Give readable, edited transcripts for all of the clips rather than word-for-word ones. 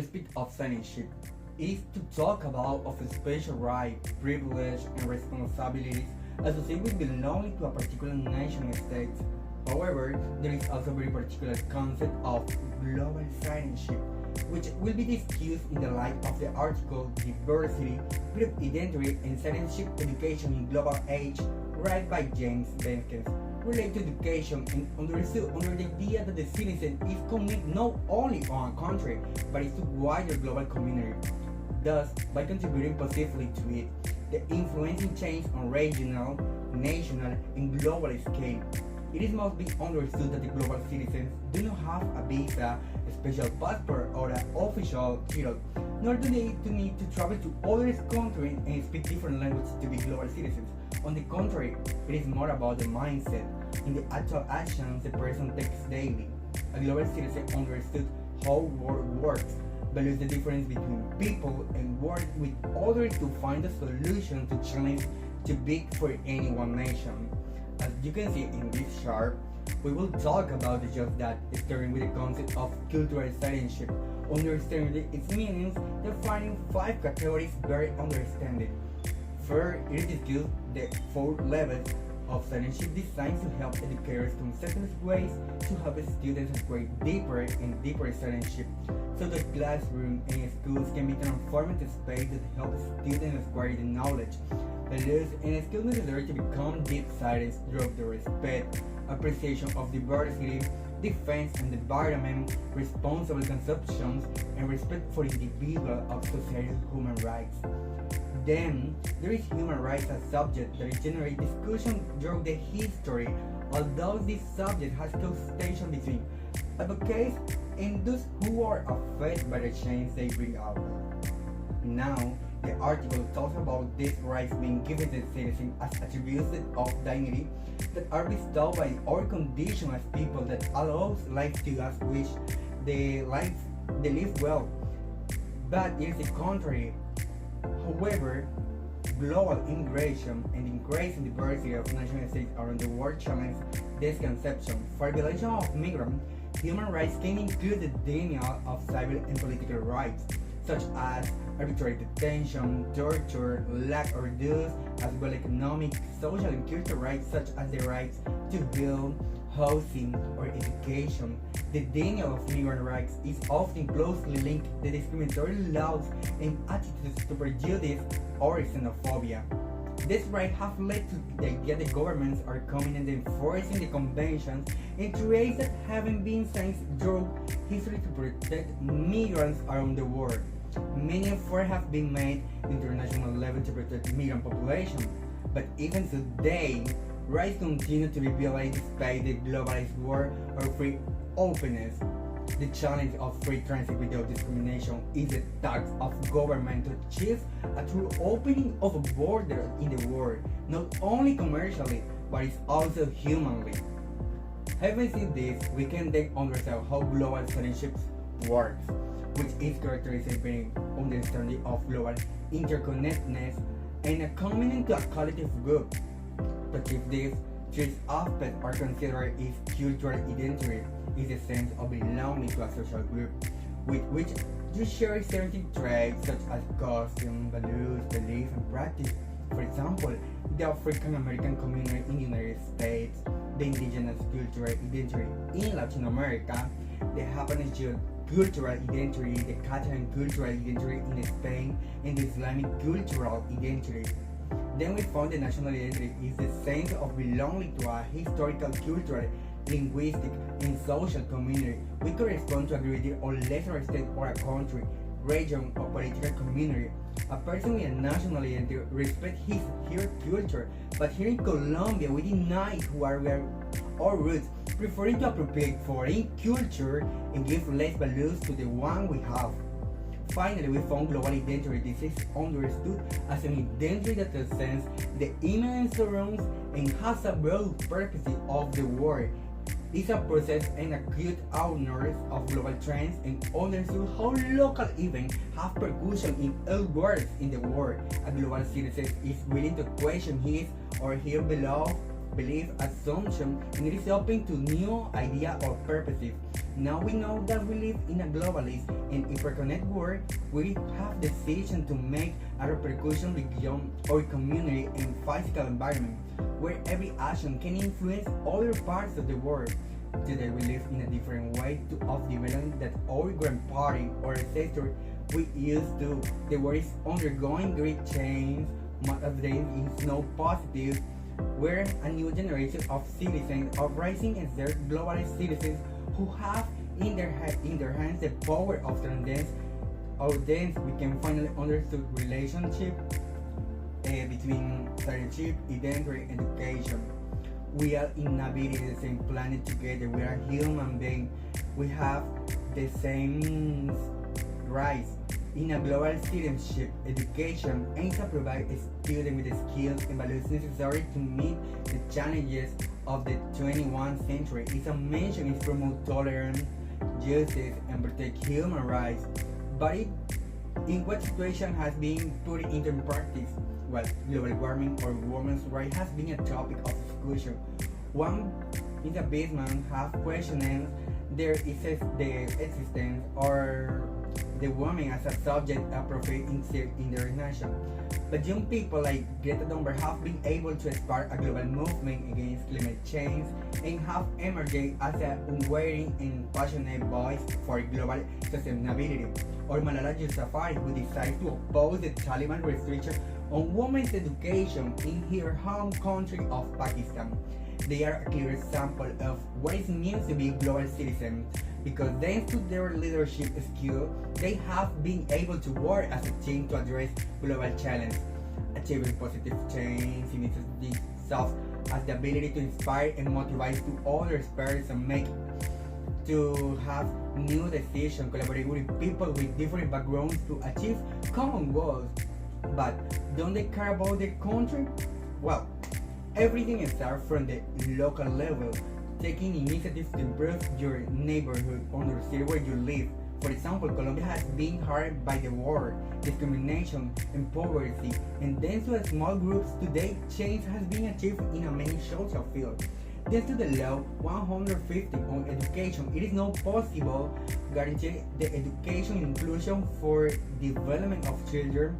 speak of citizenship, is to talk about of a special right, privilege, and responsibilities associated with belonging to a particular nation state. However, there is also a very particular concept of global citizenship, which will be discussed in the light of the article Diversity, Group Identity, and Citizenship Education in Global Age, read by James Benkes, related to education and understood under the idea that the citizen is committed not only on a country, but is to wider global community. Thus, by contributing positively to it, the influencing change on regional, national, and global scale. It must be understood that the global citizens do not have a visa, a special passport, or an official title, nor do they need to travel to other countries and speak different languages to be global citizens. On the contrary, it is more about the mindset and the actual actions the person takes daily. A global citizen understood how world works, values the difference between people, and works with others to find a solution to challenges too big for any one nation. As you can see in this chart, we will talk about just that, starting with the concept of cultural citizenship, understanding its meanings, defining 5 categories very understood. First, it is discussed the 4 levels of citizenship designed to help educators conceptualize ways to help students acquire deeper and deeper citizenship, so the classroom and schools can be transformed into space that helps students acquire the knowledge, values, and skills necessary to become deep citizens through the respect, appreciation of diversity, defense and environment, responsible consumption, and respect for individual of society's human rights. Then, there is human rights as subject that generates discussion throughout the history, although this subject has caused tension between advocates and those who are affected by the change they bring out. Now, the article talks about these rights being given to citizens as attributes of dignity that are bestowed by our condition as people that allows life to us which they live well. But it is the contrary. However, global immigration and increasing diversity of nation states around the world challenge this conception. For violation of migrant, human rights can include the denial of civil and political rights, such as arbitrary detention, torture, lack or use, as well as economic, social, and cultural rights such as the rights to build, housing, or education. The denial of migrant rights is often closely linked to discriminatory laws and attitudes to prejudice or xenophobia. These rights have led to the idea that governments are coming and enforcing the conventions and treaties that haven't been signed through history to protect migrants around the world. Many efforts have been made at international level to protect migrant population, but even today, rights continue to be violated despite the globalized world of free openness. The challenge of free transit without discrimination is the task of government to achieve a true opening of a border in the world, not only commercially, but it's also humanly. Having seen this, we can then understand how global citizenship works, which is characterized by an understanding of global interconnectedness and a commitment to a collective group. To achieve this, 3 aspects are considered is cultural identity, is the sense of belonging to a social group, with which you share certain traits such as costume, values, beliefs, and practice. For example, the African American community in the United States, the indigenous cultural identity in Latin America, the Japanese cultural identity, the Catalan cultural identity in Spain, and the Islamic cultural identity. Then we found the national identity is the sense of belonging to a historical, cultural, linguistic, and social community. We correspond to a greater or lesser extent for a country, region, or political community. A person with a national identity respects her culture, but here in Colombia we deny who are our roots, preferring to appropriate foreign culture and give less values to the one we have. Finally, we found global identity. This is understood as an identity that transcends the immanent surrounds and has a broad perspective of the world. It's a process and acute awareness of global trends and understood how local events have percussion in all worlds in the world. A global citizen is willing to question his or her belief, assumption, and it is open to new idea or perspective. Now we know that we live in a globalist and hyperconnected world. We have decisions to make a repercussion beyond our community and physical environment, where every action can influence other parts of the world. Today we live in a different way of development that our grandparents or ancestors we used to. The world is undergoing great change. Much of them is now positive, where a new generation of citizens are rising as their globalist citizens who have in their hands the power of transcendence. Or then we can finally understand relationship between citizenship, identity, and education. We are inhabiting the same planet together. We are human beings. We have the same rights. In a global citizenship, education aims to provide a student with the skills and values necessary to meet the challenges of the 21st century. Its mission is to promote tolerance, justice, and protect human rights. But in what situation has been put into practice? Well, global warming or women's rights has been a topic of discussion. One in the basement have questioned the existence or the woman as a subject appropriate in their nation. But young people like Greta Thunberg have been able to spark a global movement against climate change and have emerged as an unwavering and passionate voice for global sustainability. Or Malala Yousafzai, who decided to oppose the Taliban restriction on women's education in her home country of Pakistan. They are a clear example of what it means to be global citizens, because thanks to their leadership skill, they have been able to work as a team to address global challenges, achieving positive change in itself as the ability to inspire and motivate to others person make to have new decisions, collaborate with people with different backgrounds to achieve common goals. But don't they care about their country? Well, everything starts from the local level, taking initiatives to improve your neighborhood or the city where you live. For example, Colombia has been hurt by the war, discrimination, and poverty, and thanks to small groups today, change has been achieved in a many social fields. Thanks to the law 150 on education, it is now possible to guarantee the education inclusion for development of children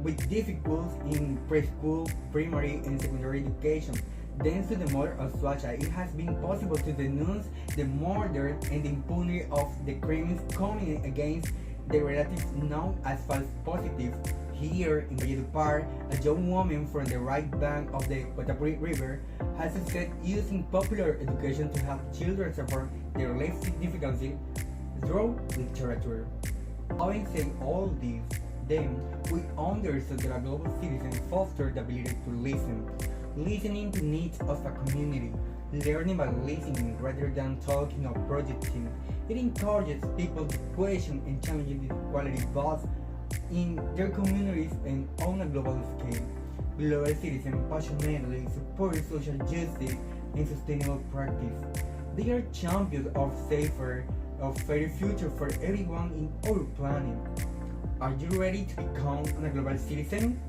with difficulties in preschool, primary, and secondary education. Thanks to the murder of Swacha, it has been possible to denounce the murder and the impunity of the crimes committed against the relatives known as false positives. Here in Valledupar, a young woman from the right bank of the Coatapuri River has succeeded using popular education to help children support their life significance through literature. Having said all this, then we understood that a global citizen fosters the ability to listen, listening to needs of a community, learning by listening rather than talking or projecting. It encourages people to question and challenge inequality both in their communities and on a global scale. Global citizens passionately support social justice and sustainable practice. They are champions of safer, of fairer future for everyone in our planet. Are you ready to become a global citizen?